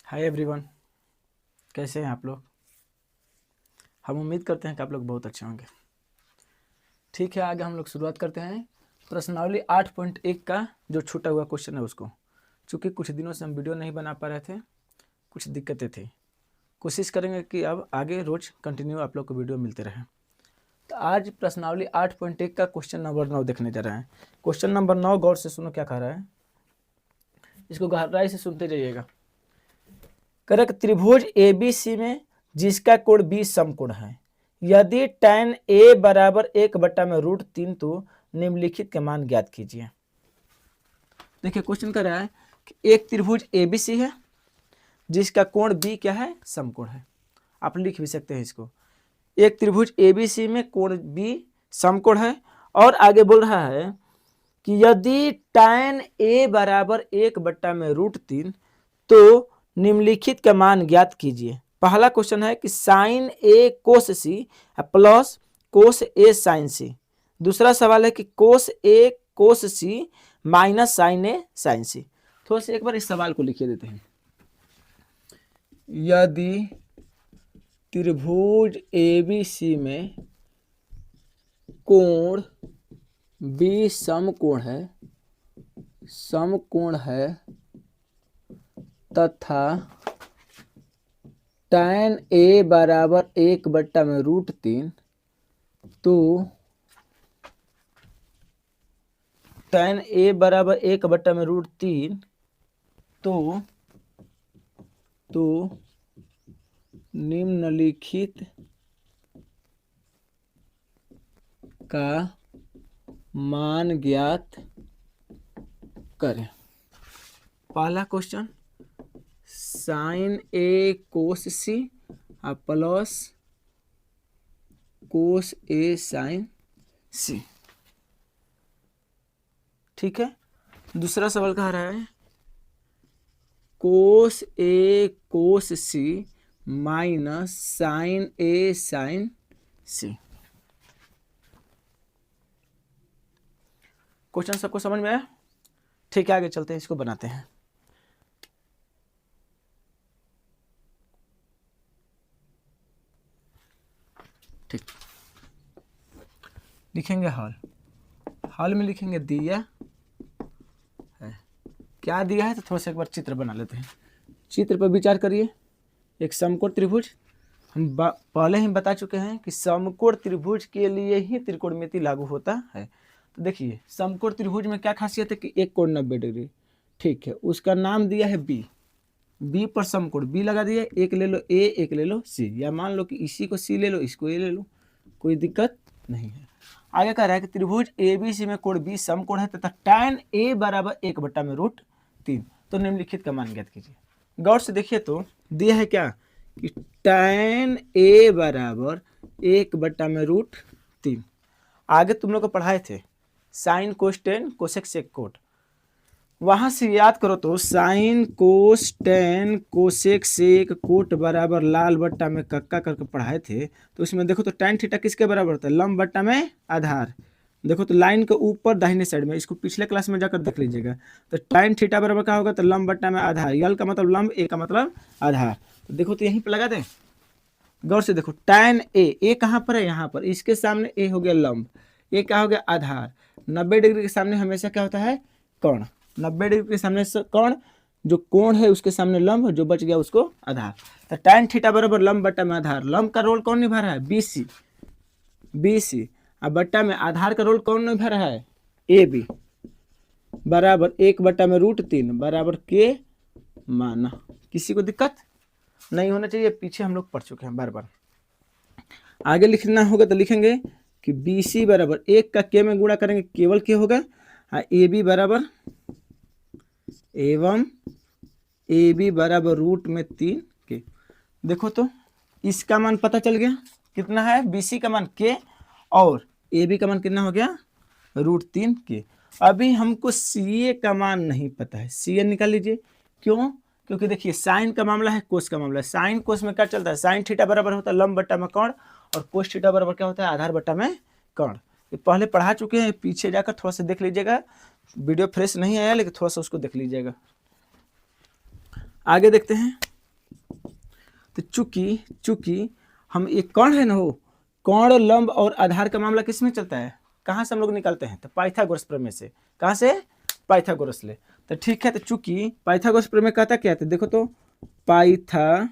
Hi everyone, कैसे हैं आप लोग। हम उम्मीद करते हैं कि आप लोग बहुत अच्छे होंगे। ठीक है, आगे हम लोग शुरुआत करते हैं प्रश्नावली 8.1 का जो छूटा हुआ क्वेश्चन है उसको। चूँकि कुछ दिनों से हम वीडियो नहीं बना पा रहे थे, कुछ दिक्कतें थी। कोशिश करेंगे कि अब आगे रोज़ कंटिन्यू आप लोग को वीडियो मिलते रहे। तो आज प्रश्नावली 8.1 का क्वेश्चन नंबर 9 देखने जा रहे हैं। क्वेश्चन नंबर 9 गौर से सुनो क्या कह रहा है, इसको गहराई से सुनते जाइएगा। करक त्रिभुज ABC में जिसका कोण B समकोण है, यदि tan A बराबर 1/√3 तो निम्नलिखित के मान ज्ञात कीजिए। देखिए क्वेश्चन कर रहा है कि एक त्रिभुज ABC है जिसका कोण B क्या है, समकोण है। आप लिख भी सकते हैं इसको। एक त्रिभुज ABC में कोण B समकोण है और आगे बोल रहा है कि यदि tan A बराबर 1/√3 तो निम्नलिखित का मान ज्ञात कीजिए। पहला क्वेश्चन है कि sine A cos C plus cos A sine C। दूसरा सवाल है कि cos A cos C minus sine A sine C। थोड़ा सा एक बार इस सवाल को लिखिए देते हैं। यदि त्रिभुज ABC में कोण B समकोण है तथा tan A बराबर 1/√3 तो tan A बराबर 1/√3 तो निम्नलिखित का मान ज्ञात करें। पहला question sine A cos C plus cos A sine C। ठीक है। दूसरा सवाल कह रहा है cos A cos C minus sine A sine C। Question सबको समझ में आया? ठीक है, आगे चलते हैं, इसको बनाते हैं। ठीक, लिखेंगे हॉल में लिखेंगे दिया है। क्या दिया है तो थोड़ा सा एक बार चित्र बना लेते हैं। चित्र पर विचार करिए। एक समकोण त्रिभुज, हम पहले ही बता चुके हैं कि समकोण त्रिभुज के लिए ही त्रिकोणमिति लागू होता है। तो देखिए समकोण त्रिभुज में क्या खासियत है कि एक कोण 90 डिग्री। ठीक है, उसका नाम दिया है बी पर समकोण बी लगा दिया। एक ले लो A, एक ले लो C, या मान लो कि इसी को C ले लो, इसको A ले लो, कोई दिक्कत नहीं है। आगे कह रहा है कि त्रिभुज ABC में कोण B समकोण है तथा tan A बराबर 1/√3 तो निम्नलिखित का मान ज्ञात कीजिए। गौर से देखिए तो दिया है क्या कि tan A बराबर 1/√3। आगे तुम लोग को पढ़ाए थे sine cos tan cosec sec cot, वहां से याद करो तो sine cos tan cosec sec cot बराबर लाल बट्टा में कक्का करके पढ़ाए थे। तो इसमें देखो तो tan थीटा किसके बराबर होता है, लंब बट्टा में आधार। देखो तो लाइन के ऊपर दाहिने साइड में, इसको पिछले क्लास में जाकर देख लीजिएगा। तो tan थीटा बराबर क्या होगा, तो लंब बट्टा में आधार। यल का मतलब लंब, ए का मतलब आधार। तो देखो तो यहीं पर लगा दें, गौर से देखो tan ए कहाँ पर है, यहाँ पर। इसके सामने ए हो गया लंब, ए क्या हो गया आधार। 90 डिग्री के सामने हमेशा क्या होता है, कोण। 90 डिग्री के सामने कोण, जो कोण है उसके सामने लंब, जो बच गया उसको आधार। तो tan थीटा बराबर लंब बट्टा में आधार। लंब का रोल कौन निभा रहा है, BC। अब बट्टा में आधार का रोल कौन निभा रहा है, AB बराबर 1/√3 बराबर के माना। किसी को दिक्कत नहीं होना चाहिए, पीछे हम लोग पढ़ चुके हैं बार बार। आगे लिखना होगा तो लिखेंगे कि BC बराबर 1 का के में गुणा करेंगे, केवल के होगा। AB बराबर एवं AB बराबर √3 के। देखो तो इसका मान पता चल गया कितना है, BC का मान के और AB का मान कितना हो गया, √3 के। अभी हमको CA का मान नहीं पता है, CA निकाल लीजिए। क्यों, क्योंकि देखिए साइन का मामला है, कोस का मामला है। साइन कोस में क्या चलता है, साइन थीटा बराबर होता है लंब बट्टा में कोण, और कोस थीटा बराबर क्या होता है, आधार बट्टा में कोण। ये पहले पढ़ा चुके हैं, पीछे जाकर थोड़ा सा देख लीजिएगा। वीडियो फ्रेश नहीं आया लेकिन थोड़ा सा उसको देख लीजिएगा। आगे देखते हैं तो चूंकि हम एक कौन है ना हो, कौन लंब और आधार का मामला किस में चलता है, कहाँ से हम लोग निकालते हैं, तो पाइथागोरस प्रमेय से। कहाँ से, पाइथागोरस ले। तो ठीक है, तो चूंकि पाइथागोरस प्रमेय कहता क्या है, देखो तो पाइथागोरस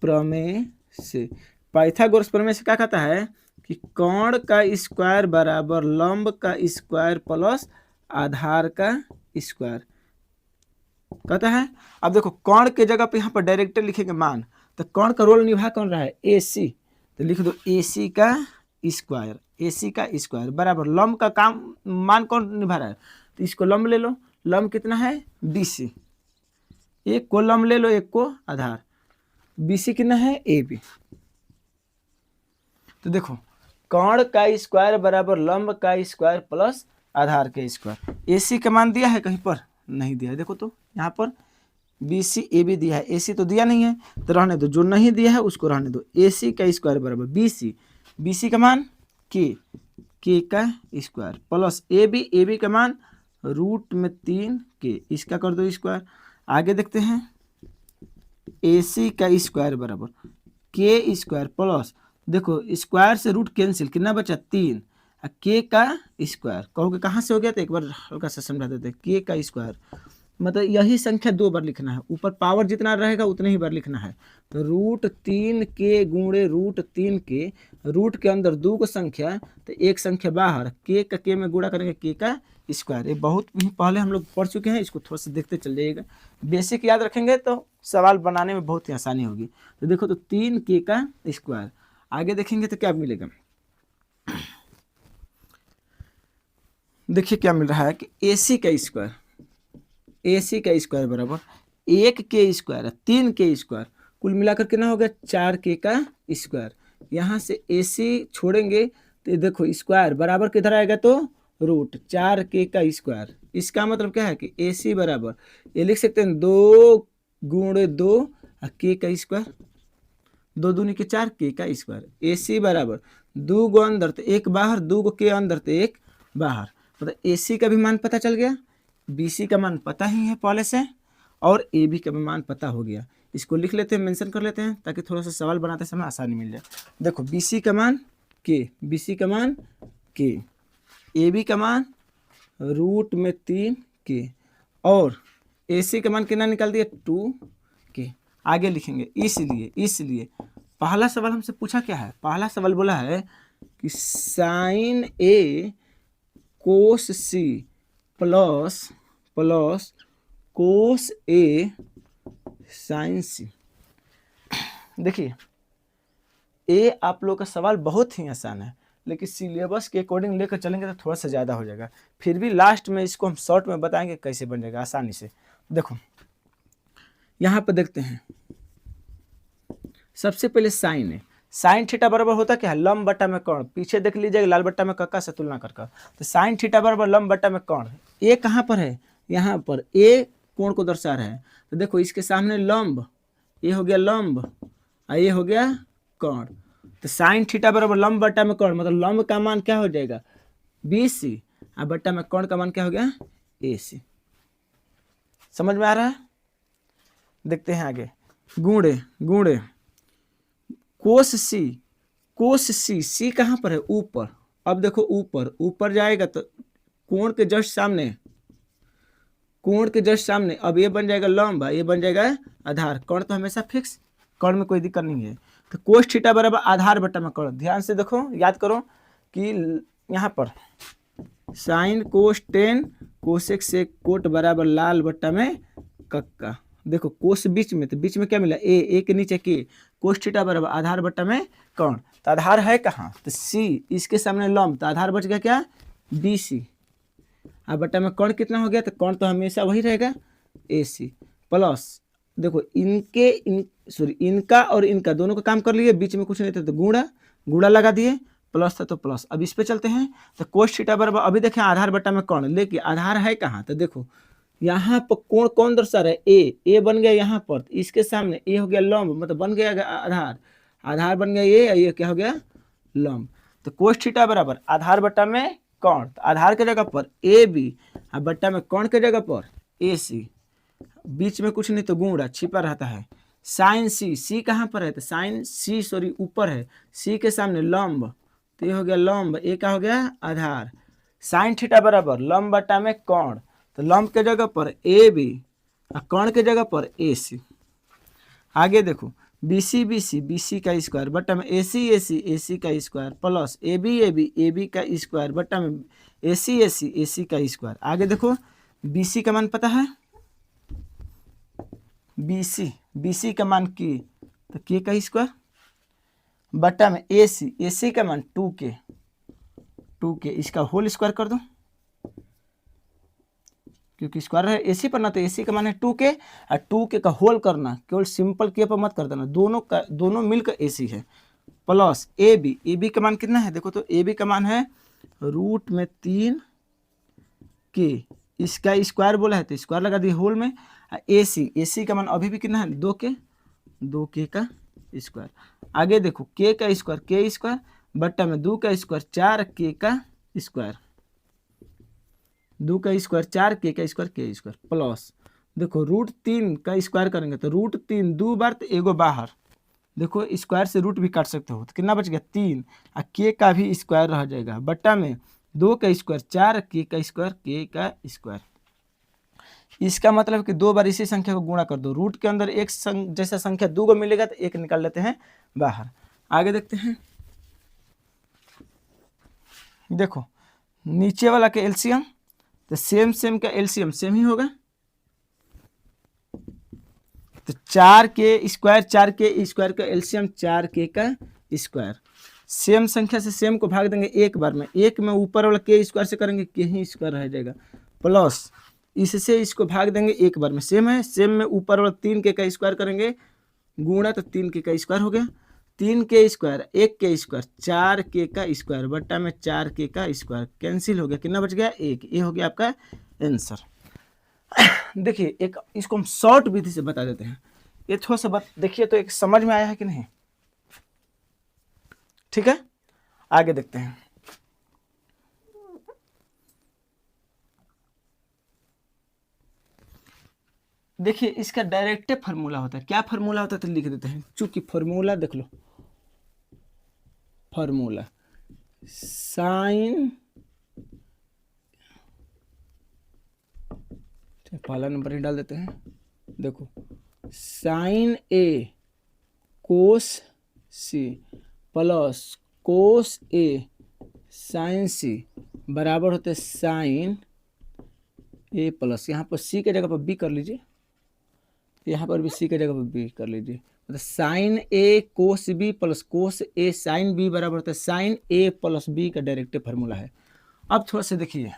प्रमेय से, पाइथागोरस प्रमेय से क्या कहता है कि कोण का स्क्वायर बराबर लंब का स्क्वायर प्लस आधार का स्क्वायर कहता है। अब देखो कोण के जगह पे यहाँ पर डायरेक्टर लिखेंगे मान, तो कोण का रोल निभा कौन रहा है, AC, तो लिख दो AC का स्क्वायर बराबर लंब का काम मान कौन निभा रहा है, तो इसको लंब ले लो, लंब कितना है BC, एक को लंब ले लो एक को आधार, BC कितना है AB। तो देखो कोण का स्क्वायर बराबर लंब का स्क्वायर प्लस आधार के स्क्वायर, AC का मान दिया है कहीं पर, नहीं दिया है। देखो तो यहाँ पर BC AB दिया है, AC तो दिया नहीं है, तो रहने दो, जो नहीं दिया है उसको रहने दो। AC का स्क्वायर बराबर BC का मान K का स्क्वायर प्लस AB का मान √3K, इसका कर दो स्क्वायर। आगे देखते हैं, AC का स्क्वायर बराबर K स्क्वायर प्लस, देखो स्क्वायर से रूट कैंसिल, कितना बचा 3, K का स्क्वायर कहोगे कहाँ से हो गया, तो एक बार हल्का सा समझा देते हैं। K का स्क्वायर मतलब यही संख्या 2 बार लिखना है, ऊपर पावर जितना रहेगा उतने ही बार लिखना है। तो √3K गुणे √3K, रूट के अंदर 2 को संख्या, तो एक संख्या बाहर, K का K में गुणा करेंगे K का स्क्वायर। ये बहुत ही पहले हम लोग पढ़ चुके हैं, इसको थोड़ा सा देखते चल जाइएगा, बेसिक याद रखेंगे तो सवाल बनाने में बहुत ही आसानी होगी। तो देखो तो 3K का स्क्वायर, आगे देखेंगे तो क्या मिलेगा, देखिए क्या मिल रहा है कि AC का स्क्वायर बराबर 1K स्क्वायर 3K स्क्वायर, कुल मिलाकर कितना हो गया 4K का स्क्वायर। यहाँ से AC छोड़ेंगे तो देखो स्क्वायर बराबर किधर आएगा, तो √4K का स्क्वायर। इसका मतलब क्या है कि AC बराबर ये लिख सकते हैं 2 गुणे 2 K का स्क्वायर, 2 दूनी के 4 K का स्क्वायर। AC बराबर 2 गो अंदर तो 1 बाहर, 2 गो के अंदर तो 1 बाहर, मतलब AC का भी मान पता चल गया, BC का मान पता ही है पहले से, और AB का भी मान पता हो गया। इसको लिख लेते हैं, मेंशन कर लेते हैं, ताकि थोड़ा सा सवाल बनाते समय आसानी मिल जाए। देखो BC का मान K, AB का मान √3K, और AC का मान कितना निकाल दिया 2K। आगे लिखेंगे, इसलिए पहला सवाल हमसे पूछा क्या है, पहला सवाल बोला है कि sin A cos C plus cos A sin C। देखिए A आप लोग का सवाल बहुत ही आसान है, लेकिन सिलेबस के अकॉर्डिंग लेकर चलेंगे तो थोड़ा सा ज़्यादा हो जाएगा, फिर भी लास्ट में इसको हम शॉर्ट में बताएंगे कैसे बन जाएगा आसानी से। देखो यहाँ पर देखते हैं, सबसे पहले साइन है, साइन थीटा बराबर होता क्या है, लंब बट्टा में कोण, पीछे देख लीजिएगा लाल बट्टा में कक्का से तुलना करके, तो साइन थीटा बराबर लंब बट्टा में कोण। ए कहाँ पर है, यहाँ पर ए कोण को दर्शा रहा है, तो देखो इसके सामने लंब, ये हो गया लंब और ये हो गया कोण, तो साइन थीटा बराबर लंब बट्टा में कोण, मतलब लंब का मान क्या हो जाएगा BC और बट्टा में कोण का मान क्या हो गया AC। समझ में आ रहा है, देखते हैं आगे, गुणे कोस सी कहाँ पर है ऊपर, अब देखो ऊपर जाएगा तो कोण के जस्ट सामने, अब ये बन जाएगा लंब, ये बन जाएगा आधार, कोण तो हमेशा फिक्स, कोण में कोई दिक्कत नहीं है। तो कोस थीटा बराबर आधार बट्टा में कोण, ध्यान से देखो याद करो कि यहाँ पर साइन कोस टेन कोसेक से कोट बराबर लाल बट्टा में कक्का, देखो कोस बीच में, तो बीच में क्या मिला ए के नीचे के, कोस थीटा बराबर आधार बट्टा में कोण, तो आधार है कहाँ, तो C, इसके सामने लंब, तो आधार बच गया क्या BC, अब बट्टा में कोण कितना हो गया, तो कोण तो हमेशा वही रहेगा AC, प्लस देखो इनका और इनका दोनों का काम कर लिए, बीच में कुछ नहीं था तो गुणा लगा दिए, प्लस था तो प्लस। अब इस पे चलते हैं, तो कोस थीटा बराबर, अभी देखें आधार बट्टा में कोण, लेकिन आधार है कहाँ, तो देखो यहाँ पर कोण कौन दर्शा रहा है ए बन गया यहाँ पर, इसके सामने ए हो गया लंब, मतलब बन गया आधार बन गया ये क्या हो गया लंब। तो कोस थीटा बराबर आधार बट्टा में कोण, तो आधार के जगह पर AB और बट्टा में कोण के जगह पर AC, बीच में कुछ नहीं तो गुणा छिपा रहता है। साइन सी, सी कहाँ पर है तो साइन सी सॉरी ऊपर है, सी के सामने लंब, तो ये हो गया लंब, ए का हो गया आधार। साइन थीटा बराबर लंब बटा में कोण, तो लंब के जगह पर ए बी और कोण के जगह पर ए सी। आगे देखो बी सी का स्क्वायर बटा में ए सी का स्क्वायर प्लस ए बी का स्क्वायर बटा में ए सी का स्क्वायर। आगे देखो बी सी का मान पता है, बी सी का मान की, तो के का स्क्वायर बटा में ए सी का मान 2k, इसका होल स्क्वायर कर दो, क्योंकि स्क्वायर है एसी पर ना, तो एसी का मान है 2k और 2k का होल करना, केवल सिंपल के पर मत कर देना, दोनों मिलकर एसी है। प्लस ए बी का मान कितना है देखो, तो ए बी का मान है √3k, इसका स्क्वायर बोला है तो स्क्वायर लगा दिए होल में। एसी का मान अभी भी कितना है 2k का स्क्वायर। आगे देखो k का स्क्वायर बट्टा में 2 का स्क्वायर 4k का स्क्वायर, 2 का स्क्वायर 4k का स्क्वायर k स्क्वायर प्लस देखो √3 का स्क्वायर करेंगे तो √3 2 बार तो एगो बाहर, देखो स्क्वायर से रूट भी काट सकते हो तो कितना बच गया 3, और k का भी स्क्वायर रह जाएगा बट्टा में 2 का स्क्वायर 4k का स्क्वायर k का स्क्वायर। इसका मतलब कि 2 बार इसी संख्या को गुणा कर दो, रूट के अंदर एक जैसा संख्या 2 को मिलेगा तो एक निकाल लेते हैं बाहर। आगे देखते हैं, देखो नीचे वाला के एलसीएम, तो सेम का एलसीएम सेम ही होगा, तो 4k स्क्वायर का एलसीएम 4k का स्क्वायर। सेम संख्या से सेम को भाग देंगे एक बार में, एक में ऊपर वाला k स्क्वायर से करेंगे k ही स्क्वायर रह जाएगा, प्लस इससे इसको भाग देंगे एक बार में, सेम है, सेम में ऊपर वाला 3k का स्क्वायर करेंगे गुणा, तो 3k का स्क्वायर हो गया, 3k square 1k square 4k का स्क्वायर बट्टा में 4k का स्क्वायर, कैंसिल हो गया, कितना बच गया 1, ये हो गया आपका आंसर। देखिए एक इसको हम शॉर्ट विधि से बता देते हैं, ये थोड़ा सा देखिए तो एक समझ में आया है कि नहीं, ठीक है। आगे देखते हैं, देखिए इसका डायरेक्ट फार्मूला होता है, क्या फार्मूला होता है तो लिख देते हैं, चूंकि फार्मूला देख लो, फार्मूला साइन, पहला नंबर ही डाल देते हैं, देखो साइन ए कोस सी प्लस कोस ए साइन सी बराबर होते साइन ए प्लस, यहाँ पर सी के जगह पर बी कर लीजिए, यहाँ पर भी सी के जगह पर बी कर लीजिए, मतलब साइन ए कोस बी प्लस कोस ए साइन बी बराबर होता है साइन ए प्लस बी का डायरेक्ट फार्मूला है। अब थोड़ा सा देखिए,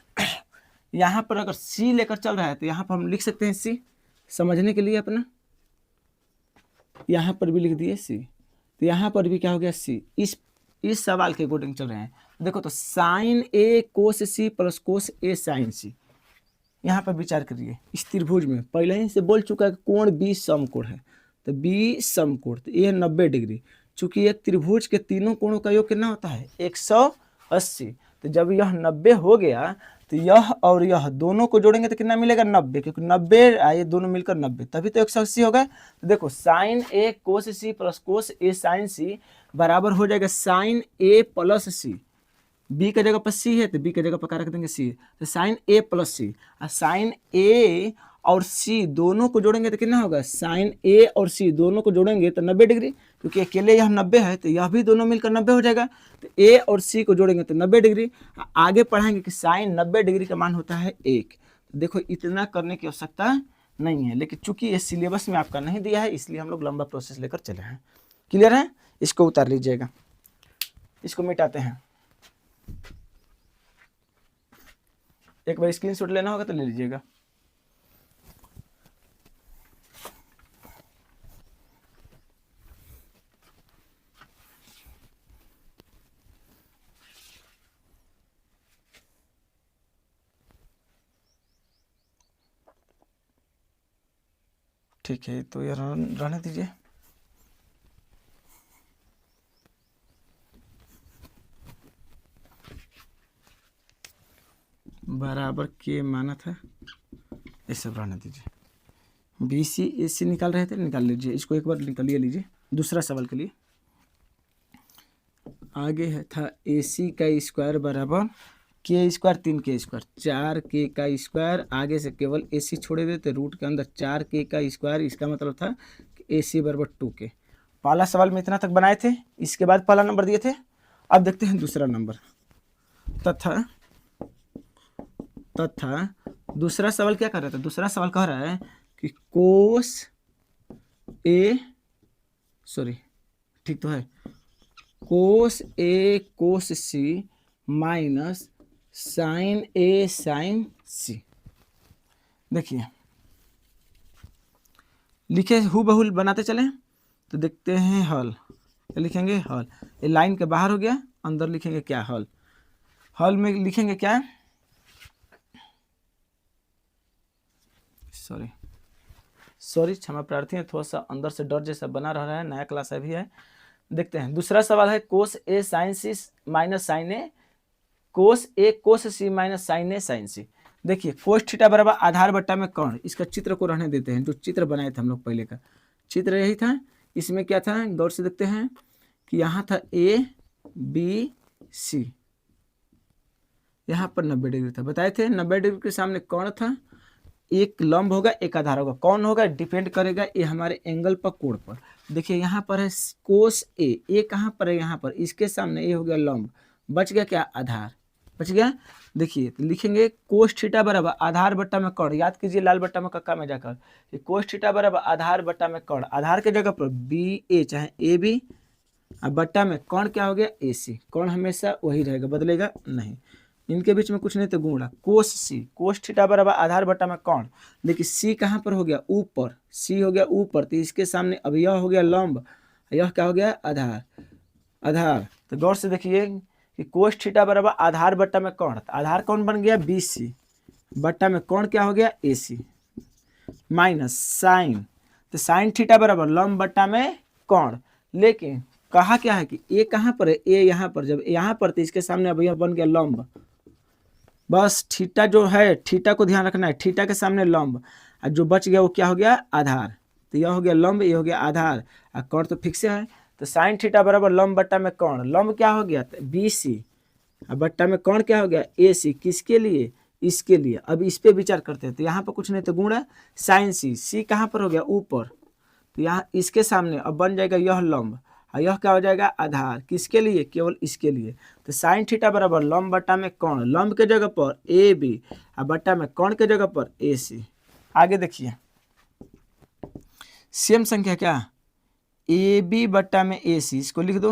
यहाँ पर अगर सी लेकर चल रहा है तो यहाँ पर हम लिख सकते हैं सी, समझने के लिए अपना, यहाँ पर भी लिख दिए सी, तो यहाँ पर भी क्या हो गया सी, इस सवाल के अकॉर्डिंग चल रहे हैं। देखो तो साइन ए कोस सी प्लस कोस ए साइन सी, यहाँ पर विचार करिए, इस त्रिभुज में पहले ही से बोल चुका है कि कोण बी समकोण है, तो बी समकोण, तो ये 90 डिग्री, चूंकि ये त्रिभुज के तीनों कोणों का योग कितना होता है 180, तो जब यह 90 हो गया तो यह और यह दोनों को जोड़ेंगे तो कितना मिलेगा 90, क्योंकि 90 ये दोनों मिलकर 90, तभी तो 180 होगा। तो देखो साइन ए कोस सी प्लस कोस ए साइन सी बराबर हो जाएगा साइन ए प्लस सी, बी का जगह पर सी है तो बी का जगह पर क्या रख देंगे सी, तो साइन ए प्लस सी, और साइन ए और सी दोनों को जोड़ेंगे तो कितना होगा, साइन ए और सी दोनों को जोड़ेंगे तो 90 डिग्री, क्योंकि अकेले यह 90 है तो यह भी दोनों मिलकर 90 हो जाएगा, तो ए और सी को जोड़ेंगे तो 90 डिग्री। आगे पढ़ाएंगे कि साइन 90 डिग्री का मान होता है 1। देखो इतना करने की आवश्यकता नहीं है, लेकिन चूंकि ये सिलेबस में आपका नहीं दिया है इसलिए हम लोग लंबा प्रोसेस लेकर चले हैं। क्लियर है, इसको उतार लीजिएगा, इसको मिटाते हैं, एक बार स्क्रीनशॉट लेना होगा तो ले लीजिएगा। ठीक है, तो ये रहने दीजिए। बराबर के माना था, ये सब रहने दीजिए। BC AC निकाल रहे थे, निकाल लीजिए इसको, एक बार निकालिए लीजिए दूसरा सवाल के लिए। आगे है था AC का स्क्वायर बराबर के स्क्वायर 3K स्क्वायर 4K का स्क्वायर, आगे से केवल AC छोड़े देते, रूट के अंदर 4K का स्क्वायर, इसका मतलब था कि AC बराबर 2K। पहला सवाल में इतना तक बनाए थे, इसके बाद पहला नंबर दिए थे। अब देखते हैं दूसरा नंबर। तथा दूसरा सवाल क्या कर रहा था, दूसरा सवाल कह रहा है कि कोस ए, सॉरी ठीक तो है, कोस ए कोस सी माइनस साइन ए साइन सी। देखिए लिखे हूबहू बनाते चले तो देखते हैं हल, क्या लिखेंगे हल, ये लाइन के बाहर हो गया, अंदर लिखेंगे क्या हल, हल में लिखेंगे क्या, सॉरी क्षमा प्रार्थी है, थोड़ा सा अंदर से डर जैसा बना रह रहा है, नया क्लास अभी है। देखते हैं दूसरा सवाल है कोस ए साइन सी माइनस साइन ए, कोस ए कोस सी माइनस साइन ए साइन सी। देखिए कोस थीटा बराबर आधार बट्टा में कर्ण, इसका चित्र को रहने देते हैं, जो चित्र बनाए थे हम लोग पहले का चित्र यही था। इसमें क्या था गौर से देखते हैं कि यहाँ था A B C, यहाँ पर 90 डिग्री था, बताए थे 90 डिग्री के सामने कर्ण था, एक लंब होगा एक आधार होगा, कौन होगा डिपेंड करेगा ये हमारे एंगल पर कोण पर। देखिए यहाँ पर है कोस ए कहाँ पर है, यहाँ पर, इसके सामने ये हो गया लंब, बच गया क्या आधार, बच गया। देखिए तो लिखेंगे कोस थीटा बराबर आधार बट्टा में कर्ण, याद कीजिए लाल बट्टा में कक्का में जाकर, कोस थीटा बराबर आधार बट्टा में कर्ण, आधार के जगह पर BA चाहे AB, अब बट्टा में कर्ण क्या हो गया AC, कर्ण हमेशा वही रहेगा, बदलेगा नहीं, इनके बीच में कुछ नहीं तो गुणा, कोस C, कोस थीटा बराबर आधार बट्टा में कर्ण। देखिए C कहाँ पर हो गया ऊपर, C हो गया ऊपर, तो इसके सामने अब यह हो गया लंब, यह क्या हो गया आधार। तो गौर से देखिए कि कोस थीटा बराबर आधार बट्टा में कर्ण, आधार कौन बन गया BC, बट्टा में कर्ण क्या हो गया AC, माइनस साइन, तो साइन थीटा बराबर लंब बट्टा में कर्ण। लेकिन कहा क्या है कि ए कहाँ पर है, ए यहाँ पर, जब यहाँ पर तो इसके सामने अब यह बन गया लंब, बस थीटा जो है, थीटा को ध्यान रखना है, थीटा के सामने लंब, और जो बच गया वो क्या हो गया आधार, तो यह हो गया लंब, ये हो गया आधार, और कर्ण तो फिक्स है, तो साइन थीटा बराबर लंब बट्टा में कर्ण, लंब क्या हो गया BC, और बट्टा में कर्ण क्या हो गया AC, किसके लिए इसके लिए। अब इस पे विचार करते हैं, तो यहाँ पर कुछ नहीं तो गुणा साइन C कहाँ पर हो गया ऊपर, तो यहाँ इसके सामने अब बन जाएगा यह लंब, और यह क्या हो जाएगा आधार, किसके लिए केवल इसके लिए। तो साइन थीटा बराबर लंब बट्टा में कर्ण, लंब के जगह पर AB और बट्टा में कर्ण के जगह पर AC। आगे देखिए सेम संख्या क्या AB बट्टा में AC, इसको लिख दो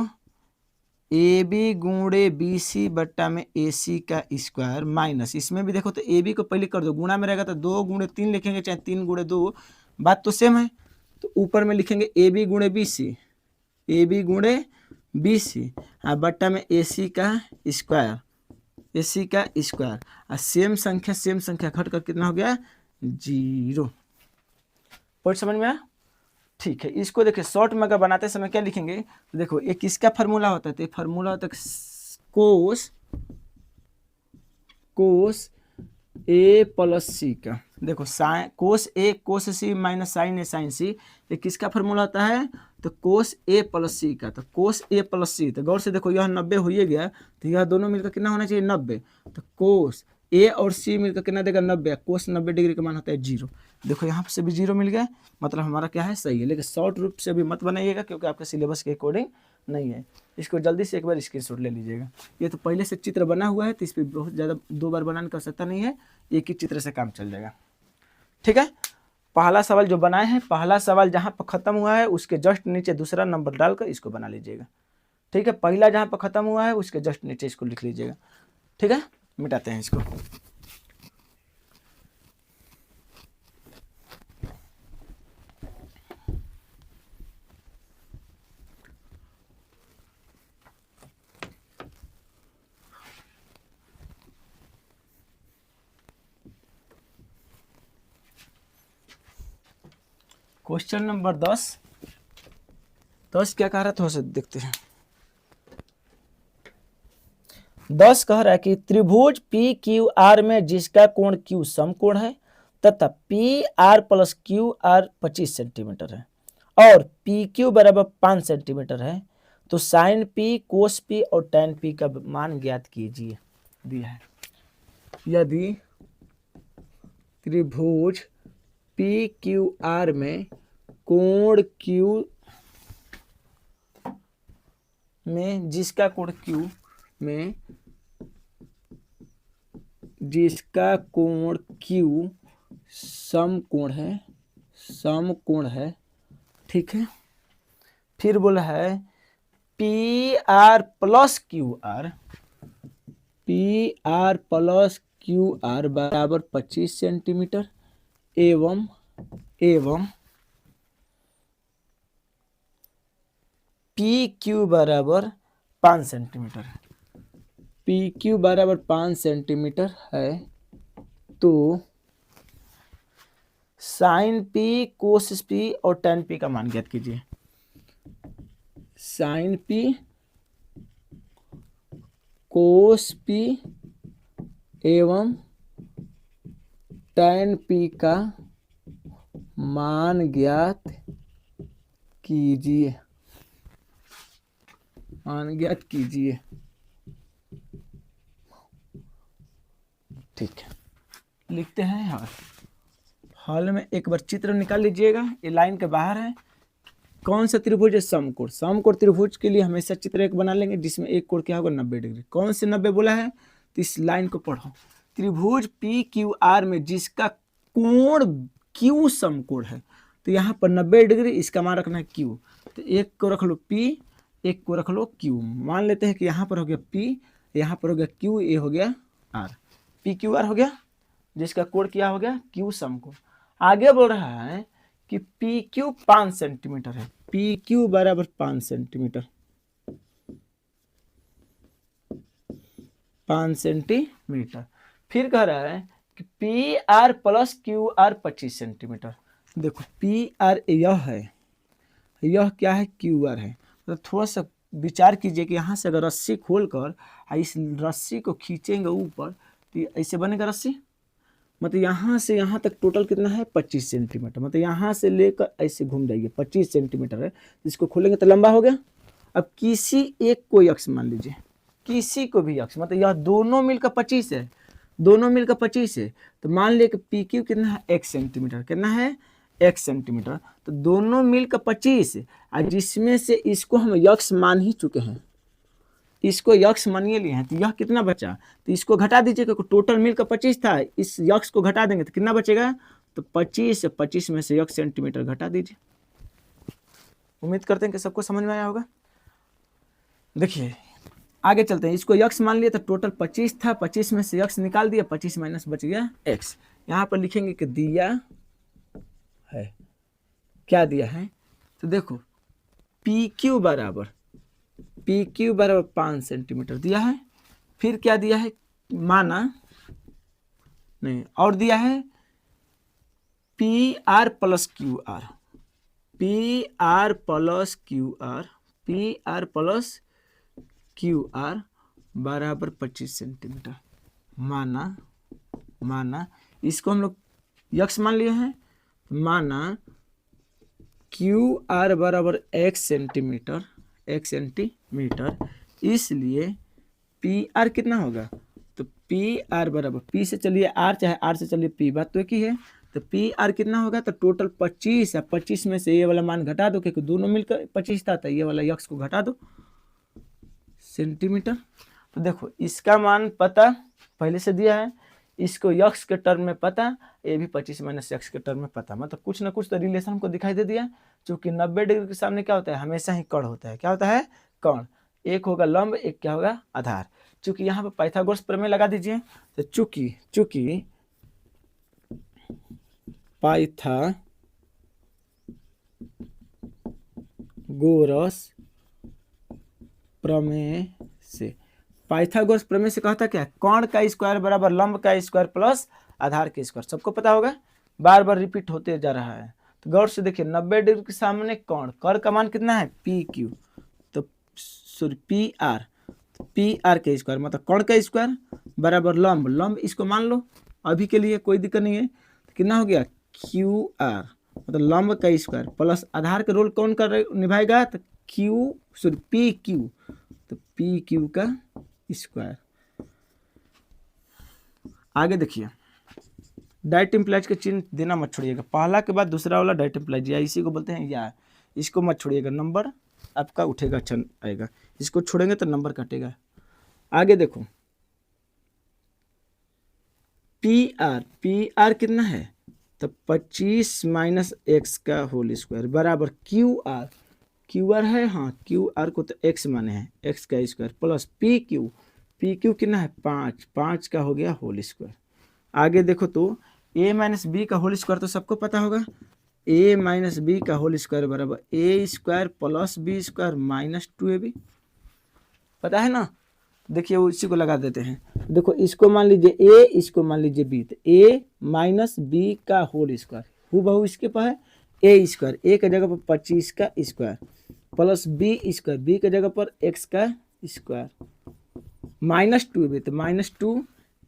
AB गुणे BC बट्टा में AC का स्क्वायर, माइनस इसमें भी देखो तो AB को पहले कर दो, गुणा में रहेगा तो 2 गुणे 3 लिखेंगे, चाहे 3 गुणे 2, बात तो सेम है। तो ऊपर में लिखेंगे AB गुणे BC, AB गुणे BC और बट्टा में AC का स्क्वायर, AC का स्क्वायर, और सेम संख्या घट कर कितना हो गया 0। पॉइंट समझ में आया, ठीक है। इसको देखिए शॉर्ट में अगर बनाते समय क्या लिखेंगे, तो देखो ये किसका फार्मूला होता है, तो फार्मूला होता है कोस A प्लस C का। देखो cos A cos C minus sine A sine C, ये किसका फार्मूला होता है, तो कोस A प्लस C का, तो कोस A प्लस C, तो गौर से देखो यह 90 हो ही गया, तो यह दोनों मिलकर कितना होना चाहिए 90, तो कोस A और C मिलकर कितना देगा 90, कोस 90 डिग्री का मान होता है 0। देखो यहाँ से भी 0 मिल गया, मतलब हमारा क्या है सही है। लेकिन शॉर्ट रूप से भी मत बनाइएगा क्योंकि आपके सिलेबस के अकॉर्डिंग नहीं है, इसको जल्दी से एक बार स्क्रीनशॉट ले लीजिएगा। ये तो पहले से चित्र बना हुआ है, तो इस पर बहुत ज़्यादा 2 बार बनाने की आवश्यकता नहीं है, एक ही चित्र से काम चल जाएगा, ठीक है। पहला सवाल जो बनाए हैं, पहला सवाल जहाँ पर खत्म हुआ है उसके जस्ट नीचे दूसरा नंबर डालकर इसको बना लीजिएगा, ठीक है। पहला जहाँ पर खत्म हुआ है उसके जस्ट नीचे इसको लिख लीजिएगा, ठीक है। मिटाते हैं इसको। क्वेश्चन नंबर 10 क्या कह रहा है थोड़ा सा देखते हैं। 10 कह रहा है कि त्रिभुज PQR में जिसका कोण Q समकोण है तथा P R plus Q R 25 centimetre है और पी क्यू बराबर 5 सेंटीमीटर है, तो साइन पी, कोस पी और टैन पी का मान ज्ञात कीजिए दिया है। यदि त्रिभुज पी क्यू आर में कोण क्यू में जिसका कोण क्यू में जिसका कोण क्यू समकोण है, ठीक है। फिर बोला है P R plus Q R बराबर 25 सेंटीमीटर एवं पी क्यू बराबर 5 सेंटीमीटर है। पी क्यू बराबर 5 सेंटीमीटर है, तो साइन पी, कोस पी और टैन पी का मान ज्ञात कीजिए। साइन पी, कोस पी एवं टैन पी का मान ज्ञात कीजिए। ठीक है, लिखते हैं हॉल में एक बार चित्र निकाल लीजिएगा। ये लाइन के बाहर है। कौन सा त्रिभुज है? समकोण त्रिभुज के लिए हमेशा चित्र एक बना लेंगे जिसमें एक कोण क्या होगा 90 डिग्री। कौन से 90 बोला है? तो इस लाइन को पढ़ो। त्रिभुज पी क्यू आर में जिसका कोण क्यू समकोण है, तो यहाँ पर 90 डिग्री, इसका मान रखना है क्यू। तो एक को रख लो पी, एक को रख लो क्यू। मान लेते हैं कि यहाँ पर हो गया पी, यहाँ पर हो गया क्यू, ये हो गया आर। पी क्यू आर हो गया, जिसका कोण क्या हो गया क्यू समकोण। आगे बोल रहा है कि पी क्यू 5 सेंटीमीटर है। पी क्यू बराबर 5 सेंटीमीटर, 5 सेंटीमीटर। फिर कह रहा है कि P R plus Q R 25 centimetre. देखो पी आर यह है, यह क्या है क्यू आर है। तो थोड़ा सा विचार कीजिए कि यहाँ से अगर रस्सी खोलकर इस रस्सी को खींचेंगे ऊपर, तो ऐसे बनेगा रस्सी। मतलब यहाँ से यहाँ तक टोटल कितना है 25 सेंटीमीटर। मतलब यहाँ से लेकर ऐसे घूम जाइए 25 सेंटीमीटर है। इसको खोलेंगे तो लंबा हो गया। अब किसी एक कोई अक्ष मान लीजिए, किसी को भी अक्ष, मतलब यह दोनों मिलकर 25 है, दोनों मिलकर 25 है। तो मान लिया कि पी क्यू कितना है 1 सेंटीमीटर, कितना है 1 सेंटीमीटर। तो दोनों मिलकर 25 है, और जिसमें से इसको हम यक्ष मान ही चुके हैं, इसको यक्ष मानिए लिए हैं। तो यह कितना बचा? तो इसको घटा दीजिए, क्योंकि टोटल मिलकर 25 था। इस यक्ष को घटा देंगे तो कितना बचेगा? तो 25 में से 1 सेंटीमीटर घटा दीजिए। उम्मीद करते हैं कि सबको समझ में आया होगा। देखिए आगे चलते हैं। इसको यक्ष मान लिया तो टोटल 25 था, 25 में से यक्ष निकाल दिया, 25 माइनस बच गया x। यहाँ पर लिखेंगे कि दिया है, क्या दिया है? तो देखो पी क्यू बराबर 5 सेंटीमीटर दिया है। फिर क्या दिया है? माना नहीं, और दिया है P R plus Q R, P R plus Q R बराबर 25 सेंटीमीटर। माना इसको हम लोग यक्ष मान लिए हैं। माना क्यू आर बराबर 1 सेंटीमीटर, इसलिए पी आर कितना होगा? तो पी आर बराबर, पी से चलिए आर, चाहे आर से चलिए पी, बात तो एक ही है। तो पी आर कितना होगा? तो टोटल 25 है, 25 में से ये वाला मान घटा दो, क्योंकि दोनों मिलकर 25 था, तो ये वाला यक्ष को घटा दो सेंटीमीटर। तो देखो इसका मान पता पहले से दिया है, इसको यक्ष के टर्म में पता, ये भी 25 माइनस यक्ष के टर्म में पता। मतलब कुछ ना कुछ तो रिलेशन हमको दिखाई दे दिया। क्योंकि 90 डिग्री के सामने क्या होता है? हमेशा ही कर्ण होता है। क्या होता है? कर्ण। एक होगा लंब, एक क्या होगा? आधार। चूंकि यहाँ पे पाइथागोरस प्रमेय लगा दीजिए। तो चूंकि पाइथागोरस प्रमेय से कहता क्या? कर्ण का स्क्वायर बराबर लंब का स्क्वायर प्लस आधार के स्क्वायर। सबको पता होगा, बार बार रिपीट होते जा रहा है। तो गौर से देखिए 90 डिग्री के सामने कर्ण का मान कितना है? पी क्यू, तो सॉरी पी आर के स्क्वायर, मतलब कर्ण का स्क्वायर बराबर लंब, इसको मान लो अभी के लिए, कोई दिक्कत नहीं है। कितना हो गया क्यू आर, मतलब लंब का स्क्वायर प्लस आधार का रोल कौन कर निभाएगा, तो पी क्यू, तो पी क्यू का स्क्वायर। आगे देखिए, डायरेक्ट इम्प्लाइज का चिन्ह देना मत छोड़िएगा, पहला के बाद दूसरा वाला डायरेक्ट इम्प्लाइज या इसी को बोलते हैं या, इसको मत छोड़िएगा, नंबर आपका उठेगा, अच्छा आएगा, इसको छोड़ेंगे तो नंबर कटेगा। आगे देखो पी आर कितना है, तो 25 माइनस एक्स का होल स्क्वायर बराबर क्यू आर है, हाँ क्यू आर को तो एक्स माने हैं, एक्स का स्क्वायर प्लस पी क्यू कितना है 5 का हो गया होल स्क्वायर। आगे देखो तो ए माइनस बी का होल स्क्वायर तो सबको पता होगा, ए माइनस बी का होल स्क्वायर बराबर A square plus B square minus 2ab, पता है ना। देखिए वो इसी को लगा देते हैं, देखो इसको मान लीजिए ए, इसको मान लीजिए बी, तो ए माइनस बी का होल स्क्वायर हूबहू इसके पास है ए स्क्वायर, ए के जगह पर 25 का square plus B square, B के जगह पर एक्स का स्क्वायर माइनस 2ab, तो माइनस 2,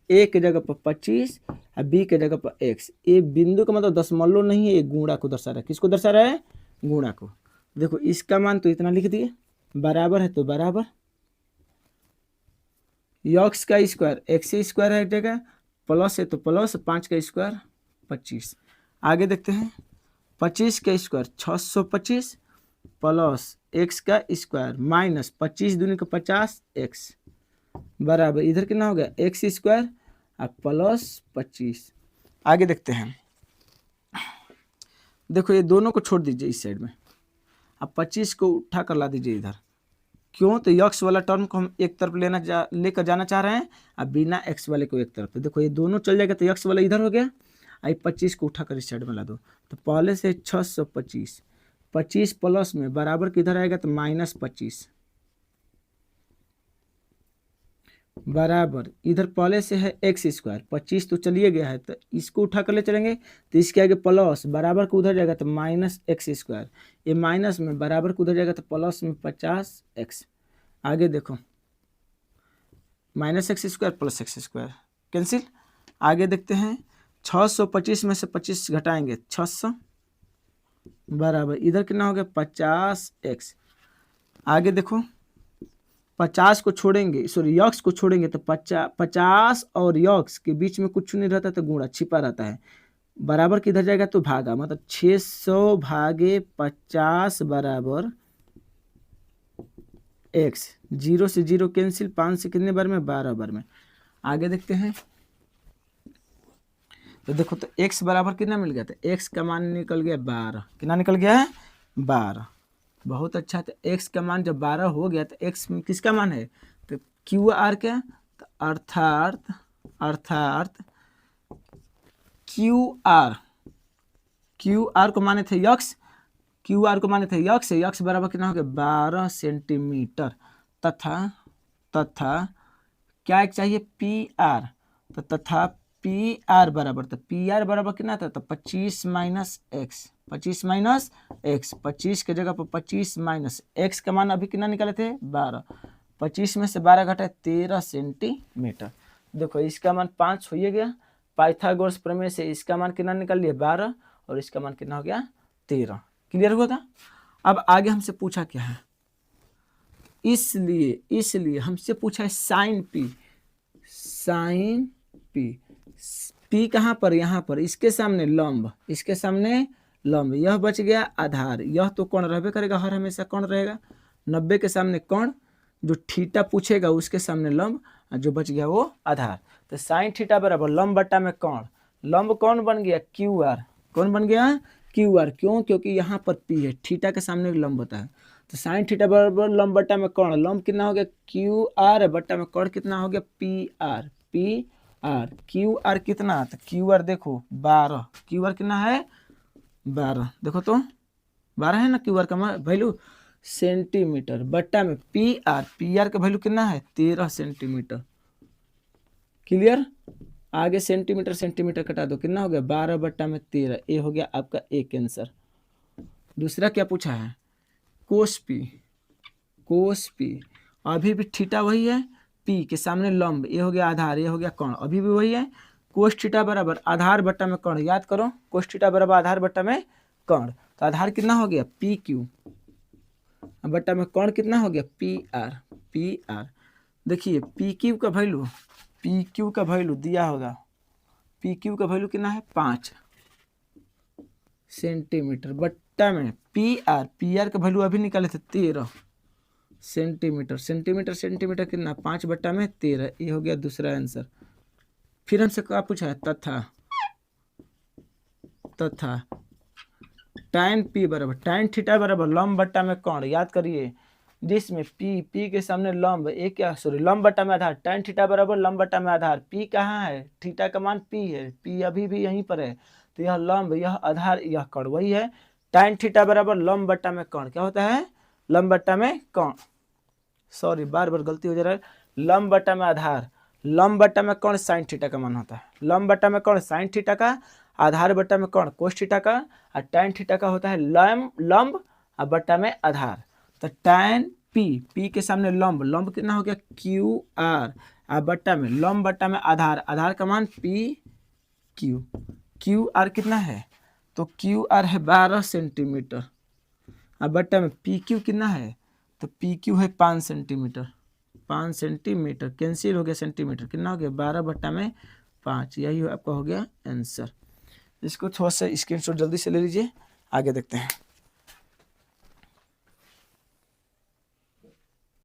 ए के जगह पर 25 और बी के जगह पर एक्स। ये बिंदु का मतलब दशमलव नहीं है, ये गुणा को दर्शा रहा है, किसको दर्शा रहा है, गुणा को। देखो इसका मान तो इतना लिख दिए, बराबर है तो बराबर यक्स का स्क्वायर एक्स स्क्वायर है एक जगह, प्लस है तो प्लस 5 का स्क्वायर 25। आगे देखते हैं 25 का स्क्वायर 625 प्लस एक्स का स्क्वायर माइनस 25 दूनी का 50 एक्स बराबर इधर कितना हो गया एक्स स्क्वायर और प्लस 25। आगे देखते हैं, देखो ये दोनों को छोड़ दीजिए इस साइड में, अब 25 को उठा कर ला दीजिए इधर, क्यों, तो यक्स वाला टर्म को हम एक तरफ लेकर जाना चाह रहे हैं, अब बिना एक्स वाले को एक तरफ, तो देखो ये दोनों चल जाएगा तो यक्स वाला इधर हो गया, आई 25 को उठाकर इस साइड में ला दो, तो पहले से 625, 25 प्लस में बराबर किधर आएगा तो माइनस 25 बराबर इधर पहले से है एक्स स्क्वायर, 25 तो चलिए गया है तो इसको उठा कर ले चलेंगे, तो इसके आगे प्लस बराबर को उधर जाएगा तो माइनस एक्स स्क्वायर, ये माइनस में बराबर को उधर जाएगा तो प्लस में 50 एक्स। आगे देखो minus x square plus x square cancel. आगे देखते हैं 625 में से 25 घटाएंगे 600 बराबर इधर कितना हो गया 50 एक्स। आगे देखो 50 को छोड़ेंगे, सॉरी यक्स को छोड़ेंगे तो 50 और यक्स के बीच में कुछ नहीं रहता तो गुणा छिपा रहता है, बराबर किधर जाएगा तो भागा, मतलब 600 भागे 50 बराबर एक्स, 0 से 0 कैंसिल, 5 से कितने बार में 12 बार में। आगे देखते हैं तो देखो तो एक्स बराबर कितना मिल गया था, एक्स का मान निकल गया 12, कितना निकल गया है 12, बहुत अच्छा। तो एक्स का मान जब 12 हो गया तो एक्स किसका मान है तो क्यू आर का, तो अर्थात क्यू आर को माने थे यक्स, क्यू आर को माने थे यक्स, यक्स बराबर कितना हो गया 12 सेंटीमीटर, तथा क्या एक चाहिए पी आर, तो तथा पी आर बराबर, तो पी आर बराबर कितना था तो 25 माइनस एक्स, 25 माइनस एक्स, 25 के जगह पर 25 माइनस एक्स का मान अभी कितना निकाले थे 12, 25 में से 12 घटाए 13 सेंटीमीटर। देखो इसका मान 5 हो गया, पाइथागोरस प्रमेय से इसका मान कितना निकाल लिया 12 और इसका मान कितना हो गया 13, क्लियर हुआ था। अब आगे हमसे पूछा क्या है, इसलिए हमसे पूछा है साइन पी कहाँ पर, यहाँ पर इसके सामने लंब, इसके सामने लंब, यह बच गया आधार, यह तो कौन रहबे करेगा, हर हमेशा कौन रहेगा, 90 के सामने कौन, जो थीटा पूछेगा उसके सामने लंब, जो बच गया वो आधार। तो साइन थीटा बराबर लंब बट्टा में कौन, लंब कौन बन गया क्यू आर, कौन बन गया क्यू आर, क्यों, क्योंकि यहाँ पर पी है, थीटा के सामने लंब होता है, तो साइन थीटा बराबर लंब बट्टा में कौन, लंब कितना हो गया क्यू आर बट्टा में कौन कितना हो गया पी आर, क्यू आर कितना, तो क्यू आर देखो 12, क्यू आर कितना है 12, देखो तो 12 है ना क्यू आर का वैल्यू सेंटीमीटर बट्टा में पी आर का वैल्यू कितना है 13 सेंटीमीटर, क्लियर। आगे सेंटीमीटर कटा दो, कितना हो गया 12 बट्टा में 13, ये हो गया आपका एक आंसर। दूसरा क्या पूछा है कोस पी, अभी भी थीटा वही है, पी के सामने लंब, ये हो गया आधार, ये हो गया कौन, अभी भी वही है, कोस थीटा बराबर आधार बट्टा में कर्ण, याद करो कोस थीटा बराबर आधार बट्टा में कर्ण, तो आधार कितना हो गया पी क्यू, बट्टा में कर्ण कितना हो गया पी आर, पी आर। देखिए पी क्यू का वैल्यू, पी क्यू का वैल्यू दिया होगा, पी क्यू का वैल्यू कितना है 5 सेंटीमीटर, बट्टा में पी आर का वैल्यू अभी निकाले थे 13 सेंटीमीटर, सेंटीमीटर सेंटीमीटर कितना 5 बट्टा में 13, ये हो गया दूसरा आंसर। फिर हमसे क्या पूछा है, तथा tan p बराबर tan थीटा बराबर लंब बट्टा में कर्ण, याद करिए जिसमें p के सामने लंब, एक क्या सॉरी लंब बट्टा में आधार, tan थीटा बराबर लंब बट्टा में आधार, p कहाँ है, थीटा का मान p है, p अभी भी यहीं पर है, तो यह लंब, यह आधार, यह कर्ण, वही है tan थीटा बराबर लंब बट्टा में कर्ण, क्या होता है लंब बट्टा में कर्ण, सॉरी बार बार गलती हो जा रहा है, लंब बट्टा में आधार, लंब बट्टा में कर्ण साइन थीटा का मान होता है, लंब बट्टा में कर्ण साइन थीटा का, आधार बट्टा में कर्ण कोस थीटा का, और tan थीटा का होता है लंब और बट्टा में आधार। तो tan p के सामने लंब, लंब कितना हो गया क्यू आर, और बट्टा में लंब बट्टा में आधार, आधार का मान p क्यू आर कितना है, तो क्यू आर है 12 सेंटीमीटर, और बट्टा में पी क्यू कितना है, तो पी क्यू है 5 सेंटीमीटर, 5 सेंटीमीटर कैंसिल हो गया, सेंटीमीटर कितना हो गया 12 बट्टा में 5, यही आपका हो गया आंसर। इसको थोड़ा सा स्क्रीनशॉट जल्दी से ले लीजिए, आगे देखते हैं।